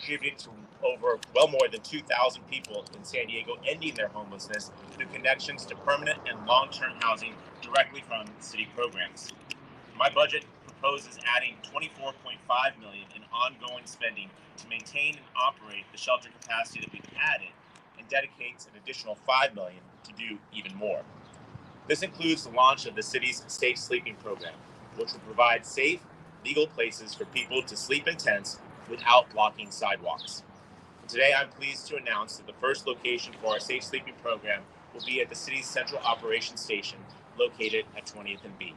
contributing to well more than 2,000 people in San Diego ending their homelessness through connections to permanent and long-term housing directly from city programs. My budget proposes adding $24.5 million in ongoing spending to maintain and operate the shelter capacity that we've added, and dedicates an additional $5 million to do even more. This includes the launch of the city's Safe Sleeping Program, which will provide safe, legal places for people to sleep in tents without blocking sidewalks. Today, I'm pleased to announce that the first location for our Safe Sleeping Program will be at the city's Central Operations Station, located at 20th and B.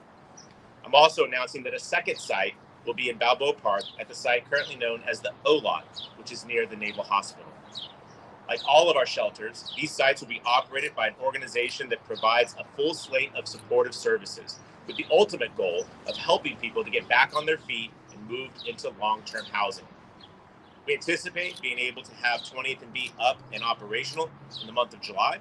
I'm also announcing that a second site will be in Balboa Park at the site currently known as the O-Lot, which is near the Naval Hospital. Like all of our shelters, these sites will be operated by an organization that provides a full slate of supportive services, with the ultimate goal of helping people to get back on their feet and move into long-term housing. We anticipate being able to have 20th and B up and operational in the month of July,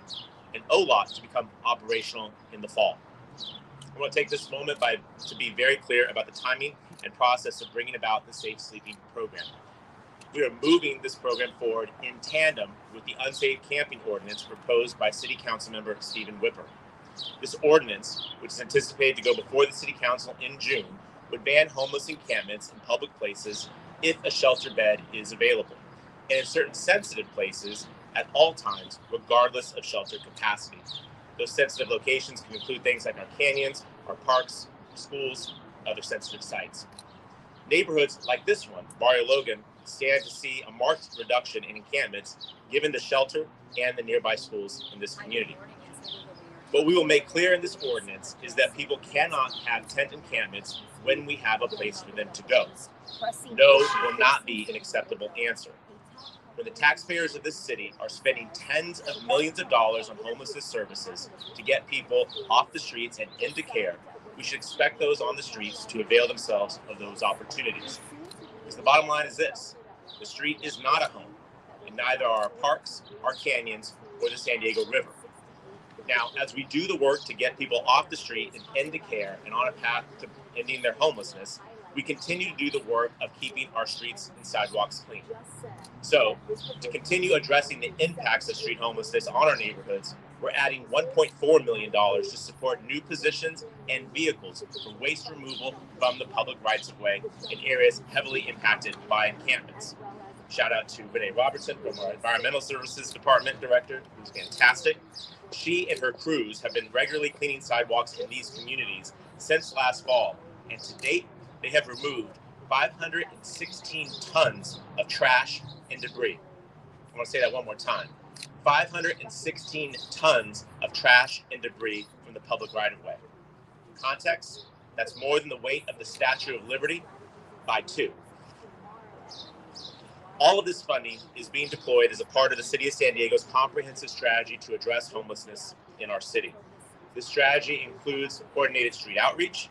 and O-Lot to become operational in the fall. I want to take this moment to be very clear about the timing and process of bringing about the Safe Sleeping Program. We are moving this program forward in tandem with the unsafe camping ordinance proposed by City Council member Stephen Whipper. This ordinance, which is anticipated to go before the City Council in June, would ban homeless encampments in public places if a shelter bed is available, and in certain sensitive places at all times, regardless of shelter capacity. Those sensitive locations can include things like our canyons, our parks, schools, other sensitive sites. Neighborhoods like this one, Barrio Logan, stand to see a marked reduction in encampments given the shelter and the nearby schools in this community. What we will make clear in this ordinance is that people cannot have tent encampments when we have a place for them to go. No will not be an acceptable answer. When the taxpayers of this city are spending tens of millions of dollars on homelessness services to get people off the streets and into care, we should expect those on the streets to avail themselves of those opportunities. Because the bottom line is this: the street is not a home, and neither are our parks, our canyons, or the San Diego River. Now, as we do the work to get people off the street and into care and on a path to ending their homelessness, we continue to do the work of keeping our streets and sidewalks clean. So, to continue addressing the impacts of street homelessness on our neighborhoods, we're adding $1.4 million to support new positions and vehicles for waste removal from the public rights-of-way in areas heavily impacted by encampments. Shout out to Renee Robertson from our Environmental Services Department Director, who's fantastic. She and her crews have been regularly cleaning sidewalks in these communities since last fall, and to date, they have removed 516 tons of trash and debris. I want to say that one more time. 516 tons of trash and debris from the public right-of-way. For context, that's more than the weight of the Statue of Liberty by 2. All of this funding is being deployed as a part of the City of San Diego's comprehensive strategy to address homelessness in our city. This strategy includes coordinated street outreach,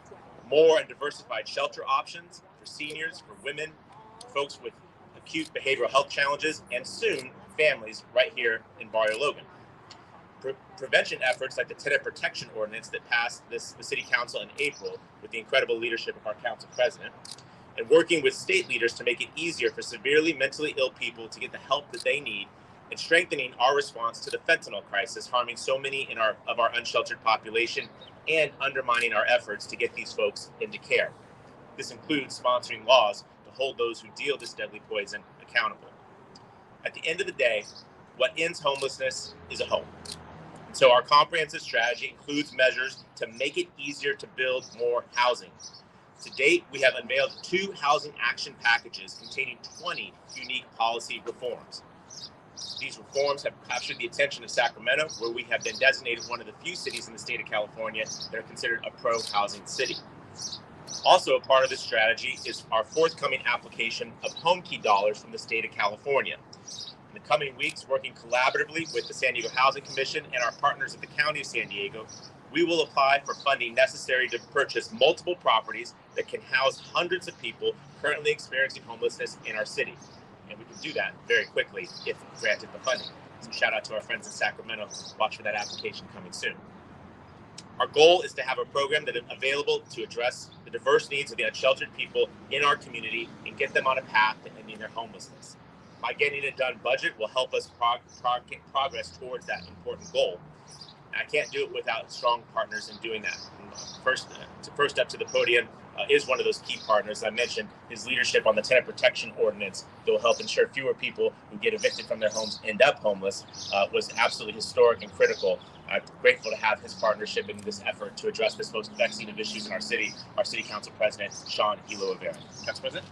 more and diversified shelter options for seniors, for women, folks with acute behavioral health challenges, and soon, families right here in Barrio Logan. Prevention efforts like the Tenant Protection Ordinance that passed the City Council in April with the incredible leadership of our Council President, and working with state leaders to make it easier for severely mentally ill people to get the help that they need, and strengthening our response to the fentanyl crisis harming so many of our unsheltered population and undermining our efforts to get these folks into care. This includes sponsoring laws to hold those who deal this deadly poison accountable. At the end of the day, what ends homelessness is a home. So our comprehensive strategy includes measures to make it easier to build more housing. To date, we have unveiled 2 housing action packages containing 20 unique policy reforms. These reforms have captured the attention of Sacramento, where we have been designated one of the few cities in the state of California that are considered a pro-housing city. Also a part of this strategy is our forthcoming application of home key dollars from the state of California. In the coming weeks, working collaboratively with the San Diego Housing Commission and our partners at the County of San Diego, we will apply for funding necessary to purchase multiple properties that can house hundreds of people currently experiencing homelessness in our city. And we can do that very quickly if granted the funding. So shout out to our friends in Sacramento. Watch for that application coming soon. Our goal is to have a program that is available to address the diverse needs of the unsheltered people in our community and get them on a path to ending their homelessness. My getting it done budget will help us progress towards that important goal. I can't do it without strong partners in doing that. First step to the podium is one of those key partners. I mentioned his leadership on the tenant protection ordinance that will help ensure fewer people who get evicted from their homes end up homeless was absolutely historic and critical. I'm grateful to have his partnership in this effort to address this most vexing of issues in our city council president, Sean Hilo Rivera. Council President.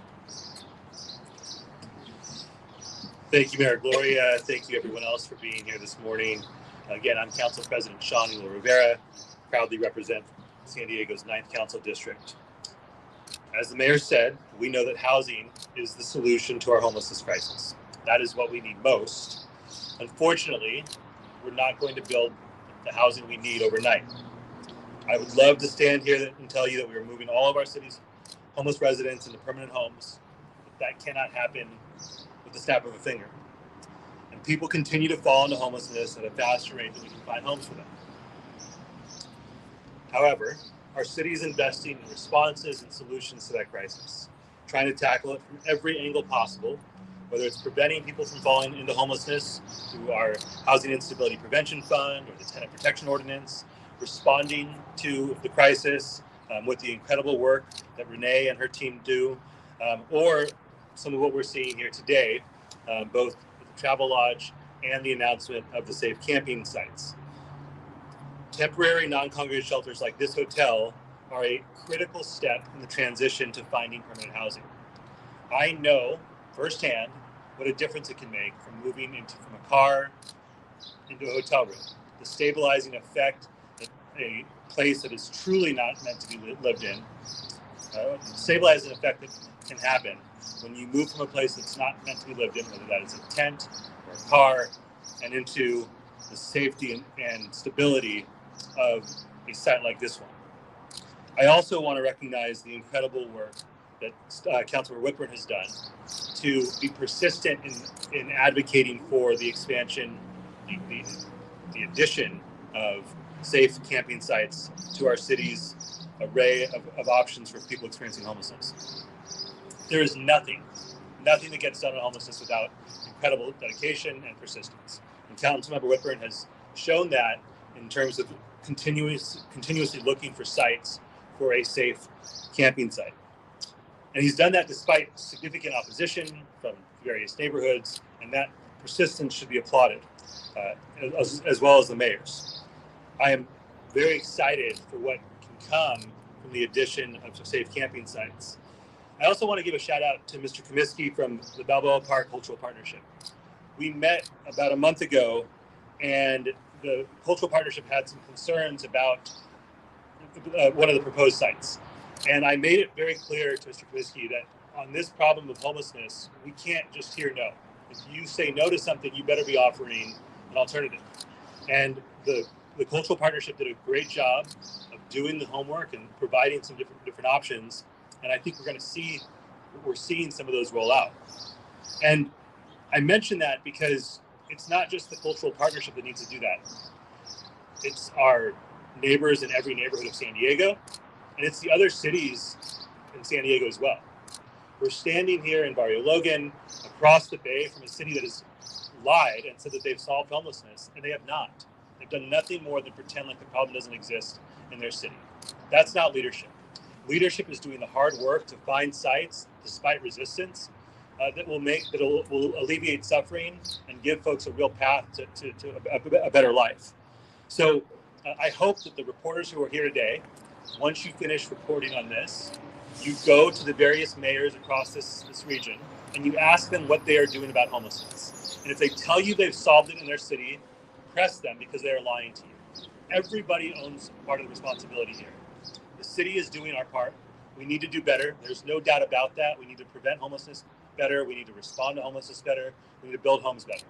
Thank you, Mayor Gloria. Thank you, everyone else, for being here this morning. Again, I'm Council President Sean Hilo Rivera, proudly represent San Diego's 9th Council District. As the mayor said, we know that housing is the solution to our homelessness crisis. That is what we need most. Unfortunately, we're not going to build the housing we need overnight. I would love to stand here and tell you that we are moving all of our city's homeless residents into permanent homes, but that cannot happen with the snap of a finger. And people continue to fall into homelessness at a faster rate than we can find homes for them. However, our city is investing in responses and solutions to that crisis, trying to tackle it from every angle possible, whether it's preventing people from falling into homelessness through our Housing Instability Prevention Fund or the Tenant Protection Ordinance, responding to the crisis with the incredible work that Renee and her team do, or some of what we're seeing here today, both with the Travel Lodge and the announcement of the safe camping sites. Temporary non-congregate shelters like this hotel are a critical step in the transition to finding permanent housing. I know firsthand what a difference it can make from moving from a car into a hotel room. The stabilizing effect that a place that is truly not meant to be lived in, stabilizing effect that can happen when you move from a place that's not meant to be lived in, whether that is a tent or a car, and into the safety and stability of a site like this one. I also want to recognize the incredible work that Councilor Whitburn has done to be persistent in advocating for the expansion, the addition of safe camping sites to our city's array of options for people experiencing homelessness. There is nothing that gets done on homelessness without incredible dedication and persistence. And Councilmember Whitburn has shown that in terms of continuously looking for sites for a safe camping site. And he's done that despite significant opposition from various neighborhoods, and that persistence should be applauded, as well as the mayor's. I am very excited for what can come from the addition of safe camping sites. I also want to give a shout out to Mr. Comiskey from the Balboa Park Cultural Partnership. We met about a month ago, and the Cultural Partnership had some concerns about one of the proposed sites. And I made it very clear to Mr. Comiskey that on this problem of homelessness, we can't just hear no. If you say no to something, you better be offering an alternative. And the Cultural Partnership did a great job of doing the homework and providing some different options. And I think we're seeing some of those roll out. And I mention that because it's not just the Cultural Partnership that needs to do that. It's our neighbors in every neighborhood of San Diego, and it's the other cities in San Diego as well. We're standing here in Barrio Logan, across the bay from a city that has lied and said that they've solved homelessness, and they have not. They've done nothing more than pretend like the problem doesn't exist in their city. That's not leadership. Leadership is doing the hard work to find sites, despite resistance, that will alleviate suffering and give folks a real path to a better life. So I hope that the reporters who are here today, once you finish reporting on this, you go to the various mayors across this region and you ask them what they are doing about homelessness. And if they tell you they've solved it in their city, press them because they are lying to you. Everybody owns part of the responsibility here. The city is doing our part. We need to do better. There's no doubt about that. We need to prevent homelessness better. We need to respond to homelessness better. We need to build homes better.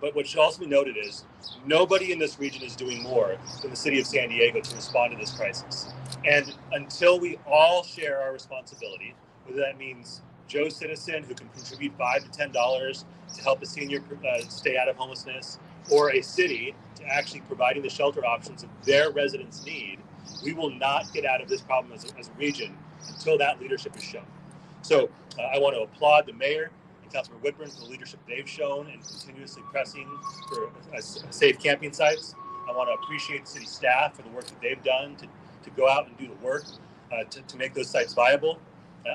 But what should also be noted is nobody in this region is doing more than the city of San Diego to respond to this crisis. And until we all share our responsibility, whether that means Joe Citizen, who can contribute $5 to $10 to help a senior stay out of homelessness, or a city to actually providing the shelter options that their residents need, we will not get out of this problem as a region until that leadership is shown. So I want to applaud the mayor Councilmember Whitburn for the leadership they've shown in continuously pressing for safe camping sites. I want to appreciate the city staff for the work that they've done to go out and do the work to make those sites viable.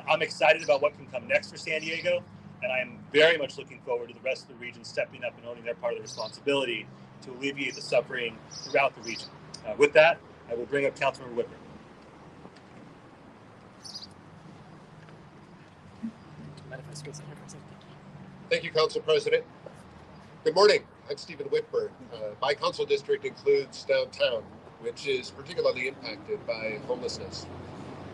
I'm excited about what can come next for San Diego, and I'm very much looking forward to the rest of the region stepping up and owning their part of the responsibility to alleviate the suffering throughout the region. With that, I will bring up Councilmember Whitburn. Thank you, Council President. Good morning. I'm Stephen Whitburn. My council district includes downtown, which is particularly impacted by homelessness.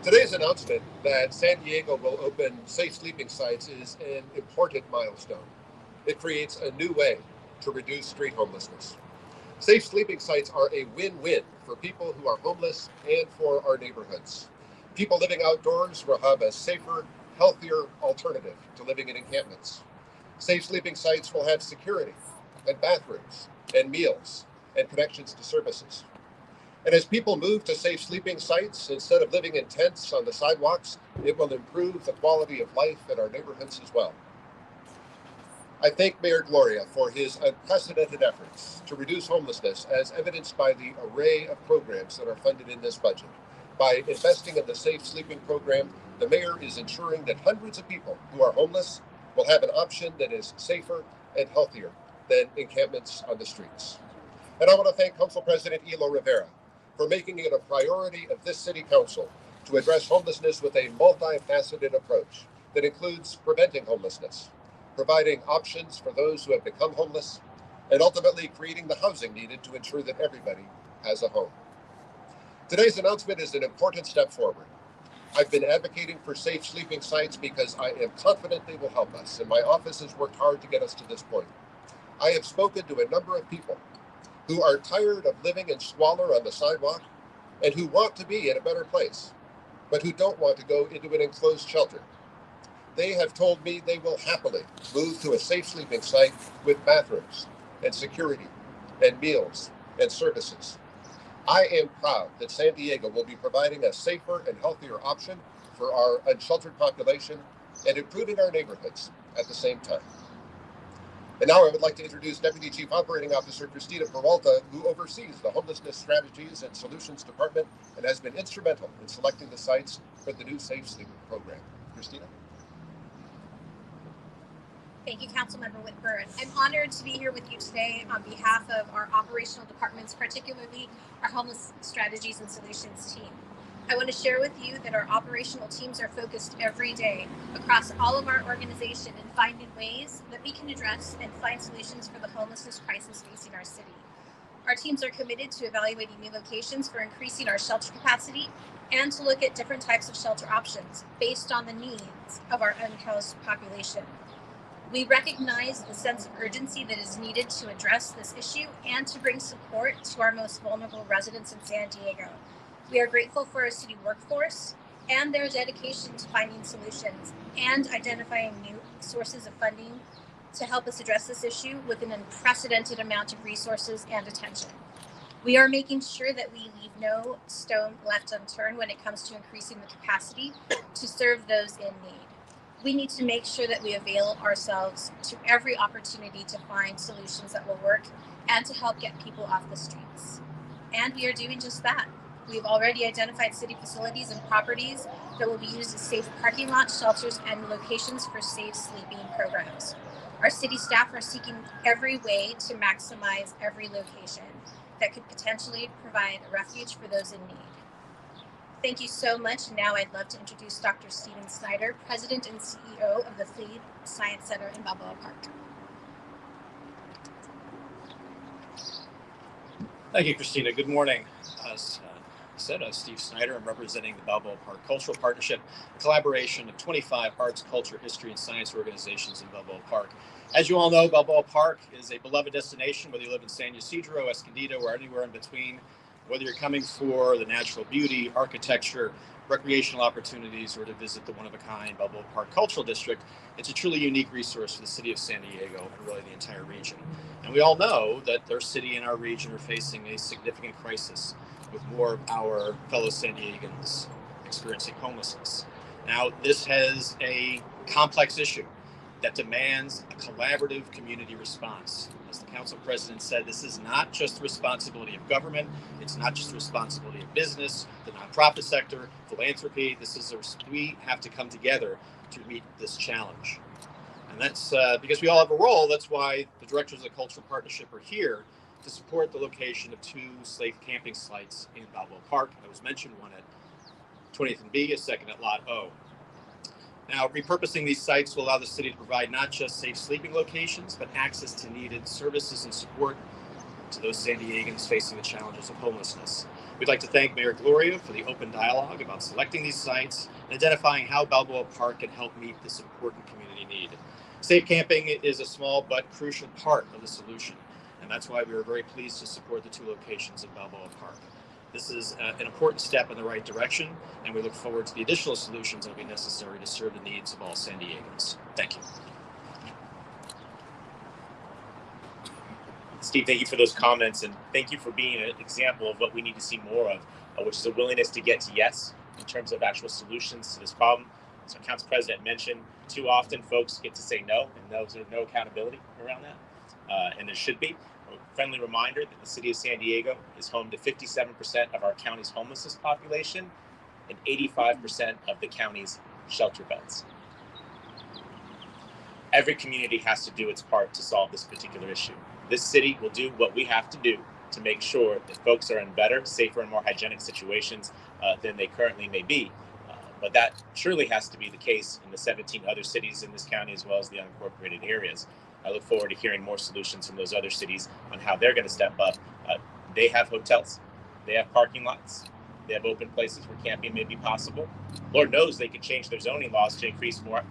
Today's announcement that San Diego will open safe sleeping sites is an important milestone. It creates a new way to reduce street homelessness. Safe sleeping sites are a win-win for people who are homeless and for our neighborhoods. People living outdoors will have a safer, healthier alternative to living in encampments. Safe sleeping sites will have security and bathrooms and meals and connections to services. And as people move to safe sleeping sites, instead of living in tents on the sidewalks, it will improve the quality of life in our neighborhoods as well. I thank Mayor Gloria for his unprecedented efforts to reduce homelessness, as evidenced by the array of programs that are funded in this budget. By investing in the Safe Sleeping program, the mayor is ensuring that hundreds of people who are homeless will have an option that is safer and healthier than encampments on the streets. And I want to thank Council President Elo Rivera for making it a priority of this city council to address homelessness with a multifaceted approach that includes preventing homelessness, providing options for those who have become homeless, and ultimately creating the housing needed to ensure that everybody has a home. Today's announcement is an important step forward. I've been advocating for safe sleeping sites because I am confident they will help us, and my office has worked hard to get us to this point. I have spoken to a number of people who are tired of living in squalor on the sidewalk and who want to be in a better place, but who don't want to go into an enclosed shelter. They have told me they will happily move to a safe sleeping site with bathrooms and security and meals and services. I am proud that San Diego will be providing a safer and healthier option for our unsheltered population and improving our neighborhoods at the same time. And now I would like to introduce Deputy Chief Operating Officer Christina Peralta, who oversees the Homelessness Strategies and Solutions Department and has been instrumental in selecting the sites for the new Safe Sleeping program. Christina? Thank you, Councilmember Whitburn. I'm honored to be here with you today on behalf of our operational departments, particularly our Homeless Strategies and Solutions team. I want to share with you that our operational teams are focused every day across all of our organization in finding ways that we can address and find solutions for the homelessness crisis facing our city. Our teams are committed to evaluating new locations for increasing our shelter capacity and to look at different types of shelter options based on the needs of our unhoused population. We recognize the sense of urgency that is needed to address this issue and to bring support to our most vulnerable residents in San Diego. We are grateful for our city workforce and their dedication to finding solutions and identifying new sources of funding to help us address this issue with an unprecedented amount of resources and attention. We are making sure that we leave no stone left unturned when it comes to increasing the capacity to serve those in need. We need to make sure that we avail ourselves to every opportunity to find solutions that will work and to help get people off the streets. And we are doing just that. We've already identified city facilities and properties that will be used as safe parking lots, shelters, and locations for safe sleeping programs. Our city staff are seeking every way to maximize every location that could potentially provide a refuge for those in need. Thank you so much. Now I'd love to introduce Dr. Steven Snyder, President and CEO of the Fleet Science Center in Balboa Park. Thank you, Christina. Good morning. As said, Steve Snyder. I'm representing the Balboa Park Cultural Partnership, a collaboration of 25 arts, culture, history, and science organizations in Balboa Park. As you all know, Balboa Park is a beloved destination, whether you live in San Ysidro, Escondido, or anywhere in between. Whether you're coming for the natural beauty, architecture, recreational opportunities, or to visit the one-of-a-kind Balboa Park Cultural District, it's a truly unique resource for the city of San Diego and really the entire region. And we all know that our city and our region are facing a significant crisis with more of our fellow San Diegans experiencing homelessness. Now, this has a complex issue. that demands a collaborative community response. As the council president said, this is not just the responsibility of government. It's not just the responsibility of business, the nonprofit sector, philanthropy. We have to come together to meet this challenge. And that's because we all have a role. That's why the directors of the Cultural Partnership are here to support the location of 2 safe camping sites in Balboa Park. I was mentioned, one at 20th and B, a second at Lot O. Now, repurposing these sites will allow the city to provide not just safe sleeping locations, but access to needed services and support to those San Diegans facing the challenges of homelessness. We'd like to thank Mayor Gloria for the open dialogue about selecting these sites and identifying how Balboa Park can help meet this important community need. Safe camping is a small but crucial part of the solution, and that's why we are very pleased to support the 2 locations at Balboa Park. This is an important step in the right direction, and we look forward to the additional solutions that will be necessary to serve the needs of all San Diegans. Thank you. Steve, thank you for those comments, and thank you for being an example of what we need to see more of, which is a willingness to get to yes in terms of actual solutions to this problem. As our council president mentioned, too often folks get to say no, and there's no accountability around that, and there should be. A friendly reminder that the city of San Diego is home to 57% of our county's homelessness population and 85% of the county's shelter beds. Every community has to do its part to solve this particular issue. This city will do what we have to do to make sure that folks are in better, safer, and more hygienic situations than they currently may be. But that surely has to be the case in the 17 other cities in this county, as well as the unincorporated areas. I look forward to hearing more solutions from those other cities on how they're going to step up. They have hotels, they have parking lots, they have open places where camping may be possible. Lord knows they could change their zoning laws to increase more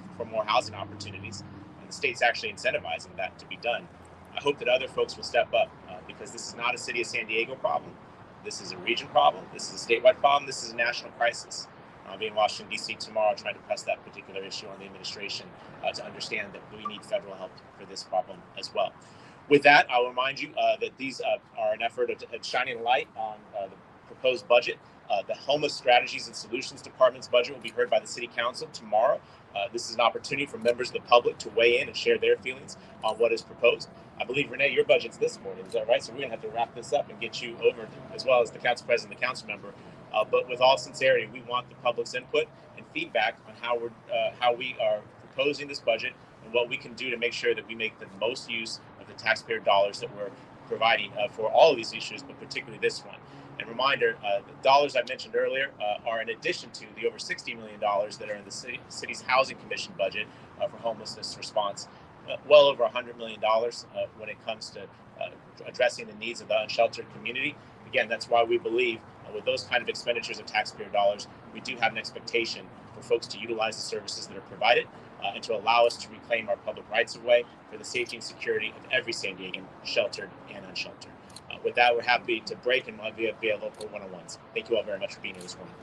housing opportunities, and the state's actually incentivizing that to be done. I hope that other folks will step up because this is not a city of San Diego problem. This is a region problem. This is a statewide problem. This is a national crisis. I'll be in Washington, D.C. tomorrow trying to press that particular issue on the administration to understand that we need federal help for this problem as well. With that, I'll remind you that these are an effort of shining light on the proposed budget. The Homeless Strategies and Solutions Department's budget will be heard by the City Council tomorrow. This is an opportunity for members of the public to weigh in and share their feelings on what is proposed. I believe, Renee, your budget's this morning. Is that right? So we're going to have to wrap this up and get you over, as well as the council president and the council member. But with all sincerity, we want the public's input and feedback on how we are proposing this budget and what we can do to make sure that we make the most use of the taxpayer dollars that we're providing for all of these issues, but particularly this one. And reminder, the dollars I mentioned earlier are in addition to the over $60 million that are in the city's Housing Commission budget for homelessness response. Well over $100 million when it comes to addressing the needs of the unsheltered community. Again, that's why we believe with those kind of expenditures of taxpayer dollars, we do have an expectation for folks to utilize the services that are provided and to allow us to reclaim our public rights of way for the safety and security of every San Diegan, sheltered and unsheltered. With that, we're happy to break and be a local one-on-ones. Thank you all very much for being here this morning.